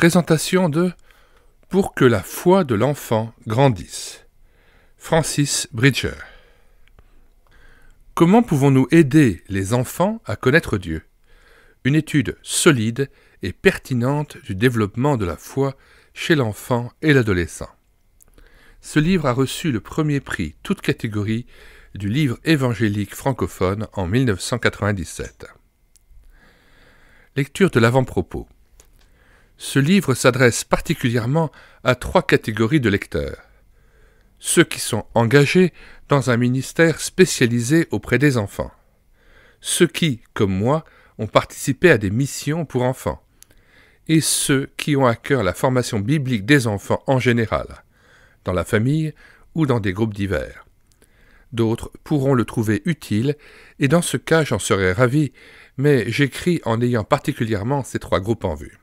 Présentation de « Pour que la foi de l'enfant grandisse » Francis Bridger. Comment pouvons-nous aider les enfants à connaître Dieu? Une étude solide et pertinente du développement de la foi chez l'enfant et l'adolescent. Ce livre a reçu le premier prix, toute catégorie, du livre évangélique francophone en 1997. Lecture de l'avant-propos. Ce livre s'adresse particulièrement à 3 catégories de lecteurs. Ceux qui sont engagés dans un ministère spécialisé auprès des enfants. Ceux qui, comme moi, ont participé à des missions pour enfants. Et ceux qui ont à cœur la formation biblique des enfants en général, dans la famille ou dans des groupes divers. D'autres pourront le trouver utile, et dans ce cas j'en serais ravi, mais j'écris en ayant particulièrement ces 3 groupes en vue.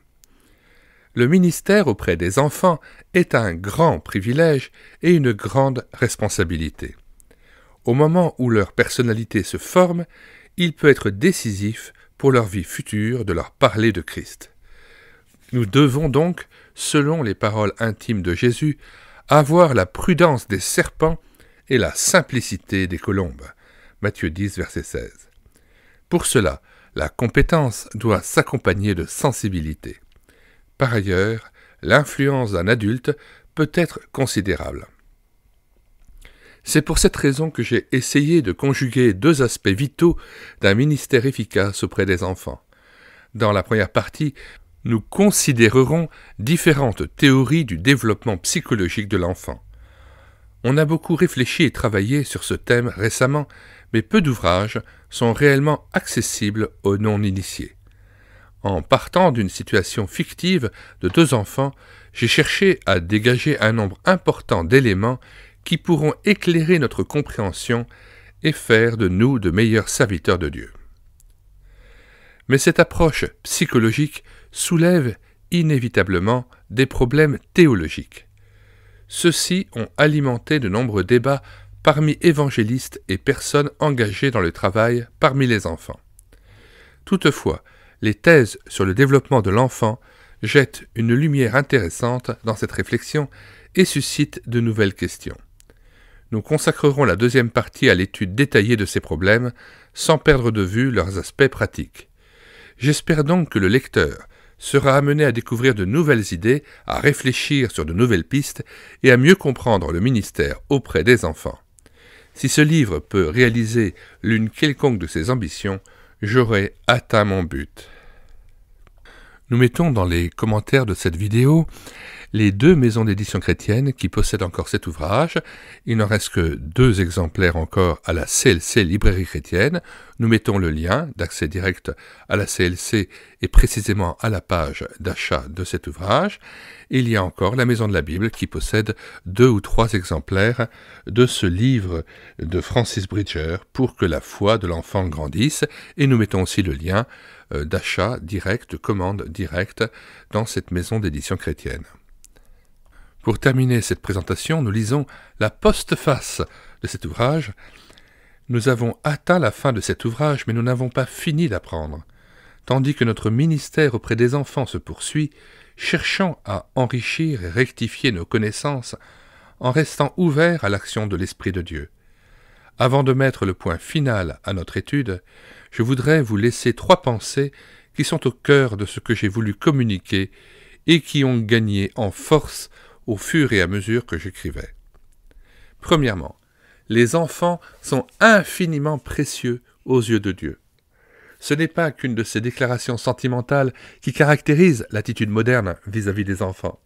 Le ministère auprès des enfants est un grand privilège et une grande responsabilité. Au moment où leur personnalité se forme, il peut être décisif pour leur vie future de leur parler de Christ. Nous devons donc, selon les paroles intimes de Jésus, avoir la prudence des serpents et la simplicité des colombes. Matthieu 10, verset 16. Pour cela, la compétence doit s'accompagner de sensibilité. Par ailleurs, l'influence d'un adulte peut être considérable. C'est pour cette raison que j'ai essayé de conjuguer 2 aspects vitaux d'un ministère efficace auprès des enfants. Dans la première partie, nous considérerons différentes théories du développement psychologique de l'enfant. On a beaucoup réfléchi et travaillé sur ce thème récemment, mais peu d'ouvrages sont réellement accessibles aux non-initiés. En partant d'une situation fictive de 2 enfants, j'ai cherché à dégager un nombre important d'éléments qui pourront éclairer notre compréhension et faire de nous de meilleurs serviteurs de Dieu. Mais cette approche psychologique soulève inévitablement des problèmes théologiques. Ceux-ci ont alimenté de nombreux débats parmi évangélistes et personnes engagées dans le travail parmi les enfants. Toutefois, les thèses sur le développement de l'enfant jettent une lumière intéressante dans cette réflexion et suscitent de nouvelles questions. Nous consacrerons la 2e partie à l'étude détaillée de ces problèmes, sans perdre de vue leurs aspects pratiques. J'espère donc que le lecteur sera amené à découvrir de nouvelles idées, à réfléchir sur de nouvelles pistes et à mieux comprendre le ministère auprès des enfants. Si ce livre peut réaliser l'une quelconque de ses ambitions, j'aurai atteint mon but. Nous mettons dans les commentaires de cette vidéo les 2 maisons d'édition chrétiennes qui possèdent encore cet ouvrage. Il n'en reste que 2 exemplaires encore à la CLC Librairie Chrétienne. Nous mettons le lien d'accès direct à la CLC et précisément à la page d'achat de cet ouvrage. Il y a encore la Maison de la Bible qui possède 2 ou 3 exemplaires de ce livre de Francis Bridger pour que la foi de l'enfant grandisse. Et nous mettons aussi le lien d'achat direct, de commande directe dans cette maison d'édition chrétienne. Pour terminer cette présentation, nous lisons la postface de cet ouvrage. Nous avons atteint la fin de cet ouvrage, mais nous n'avons pas fini d'apprendre. Tandis que notre ministère auprès des enfants se poursuit, cherchant à enrichir et rectifier nos connaissances en restant ouverts à l'action de l'Esprit de Dieu. Avant de mettre le point final à notre étude, je voudrais vous laisser 3 pensées qui sont au cœur de ce que j'ai voulu communiquer et qui ont gagné en force au fur et à mesure que j'écrivais. Premièrement, les enfants sont infiniment précieux aux yeux de Dieu. Ce n'est pas qu'une de ces déclarations sentimentales qui caractérisent l'attitude moderne vis-à-vis des enfants.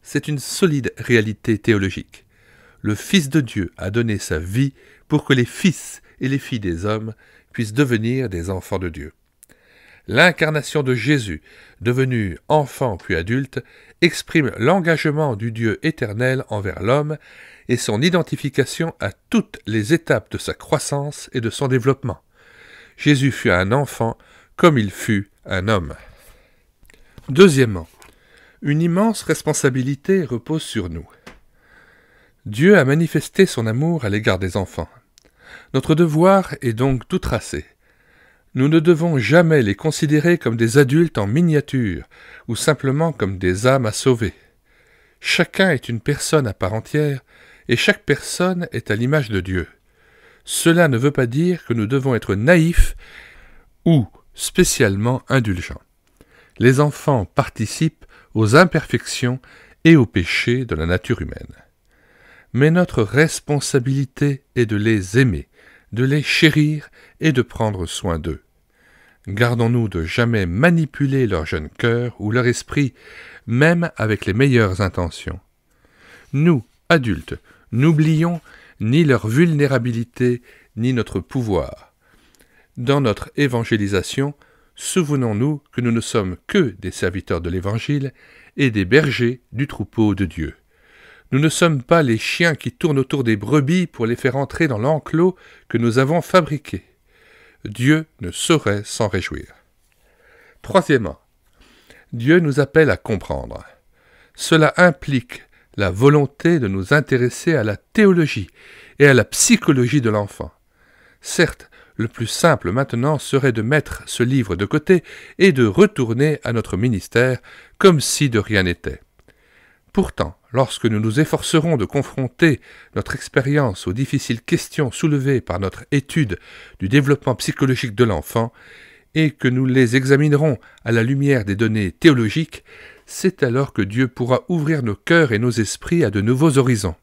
C'est une solide réalité théologique. Le Fils de Dieu a donné sa vie pour que les fils et les filles des hommes puissent devenir des enfants de Dieu. L'incarnation de Jésus, devenu enfant puis adulte, exprime l'engagement du Dieu éternel envers l'homme et son identification à toutes les étapes de sa croissance et de son développement. Jésus fut un enfant comme il fut un homme. Deuxièmement, une immense responsabilité repose sur nous. Dieu a manifesté son amour à l'égard des enfants. Notre devoir est donc tout tracé. Nous ne devons jamais les considérer comme des adultes en miniature, ou simplement comme des âmes à sauver. Chacun est une personne à part entière, et chaque personne est à l'image de Dieu. Cela ne veut pas dire que nous devons être naïfs ou spécialement indulgents. Les enfants participent aux imperfections et aux péchés de la nature humaine. Mais notre responsabilité est de les aimer, de les chérir et de prendre soin d'eux. Gardons-nous de jamais manipuler leur jeune cœur ou leur esprit, même avec les meilleures intentions. Nous, adultes, n'oublions ni leur vulnérabilité, ni notre pouvoir. Dans notre évangélisation, souvenons-nous que nous ne sommes que des serviteurs de l'Évangile et des bergers du troupeau de Dieu. Nous ne sommes pas les chiens qui tournent autour des brebis pour les faire entrer dans l'enclos que nous avons fabriqué. Dieu ne saurait s'en réjouir. Troisièmement, Dieu nous appelle à comprendre. Cela implique la volonté de nous intéresser à la théologie et à la psychologie de l'enfant. Certes, le plus simple maintenant serait de mettre ce livre de côté et de retourner à notre ministère comme si de rien n'était. Pourtant, lorsque nous nous efforcerons de confronter notre expérience aux difficiles questions soulevées par notre étude du développement psychologique de l'enfant, et que nous les examinerons à la lumière des données théologiques, c'est alors que Dieu pourra ouvrir nos cœurs et nos esprits à de nouveaux horizons.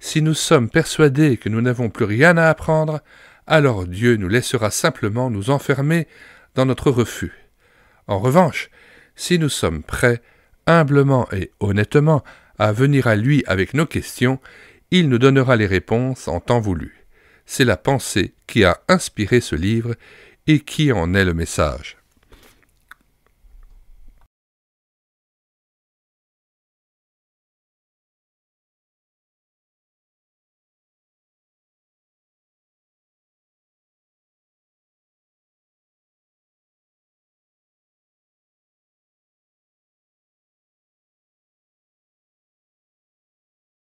Si nous sommes persuadés que nous n'avons plus rien à apprendre, alors Dieu nous laissera simplement nous enfermer dans notre refus. En revanche, si nous sommes prêts, humblement et honnêtement, à venir à lui avec nos questions, il nous donnera les réponses en temps voulu. C'est la pensée qui a inspiré ce livre et qui en est le message.